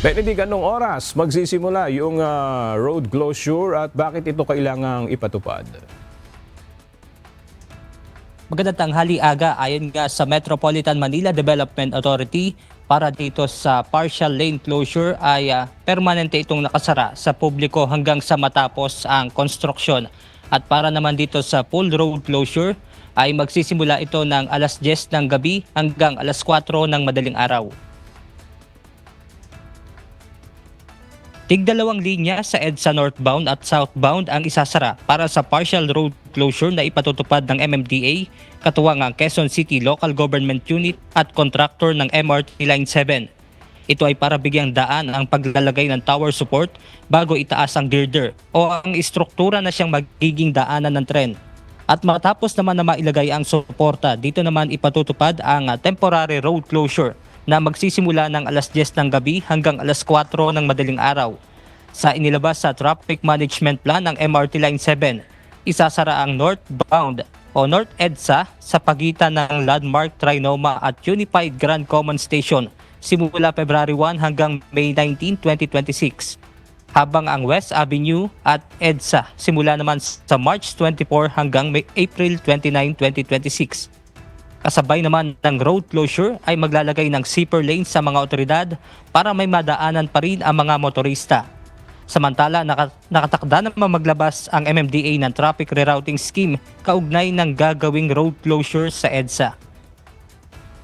Benedict, anong oras magsisimula yung road closure at bakit ito kailangang ipatupad? Magandang tanghali aga, ayon nga sa Metropolitan Manila Development Authority, para dito sa partial lane closure ay permanente itong nakasara sa publiko hanggang sa matapos ang konstruksyon. At para naman dito sa full road closure ay magsisimula ito ng alas 10 ng gabi hanggang alas 4 ng madaling araw. Tigdalawang linya sa EDSA northbound at southbound ang isasara para sa partial road closure na ipatutupad ng MMDA, katuwang ang Quezon City Local Government Unit at contractor ng MRT Line 7. Ito ay para bigyang daan ang paglalagay ng tower support bago itaas ang girder o ang istruktura na siyang magiging daanan ng tren. At matapos naman na mailagay ang suporta, dito naman ipatutupad ang temporary road closure na magsisimula ng alas 10 ng gabi hanggang alas 4 ng madaling araw. Sa inilabas sa Traffic Management Plan ng MRT Line 7, isasara ang northbound o North EDSA sa pagitan ng Landmark Trinoma at Unified Grand Common Station simula February 1 hanggang May 19, 2026. Habang ang West Avenue at EDSA simula naman sa March 24 hanggang April 29, 2026. Kasabay naman ng road closure ay maglalagay ng zipper lane sa mga otoridad para may madaanan pa rin ang mga motorista. Samantala, nakatakda naman maglabas ang MMDA ng traffic rerouting scheme kaugnay ng gagawing road closure sa EDSA.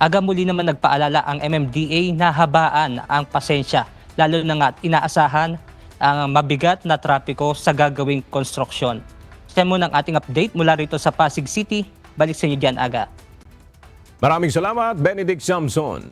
Aga muli naman nagpaalala ang MMDA na habaan ang pasensya, lalo na nga inaasahan ang mabigat na trapiko sa gagawing konstruksyon. Siya muna ang ating update mula rito sa Pasig City. Balik sa inyo dyan, Aga. Maraming salamat, Benedict Samson.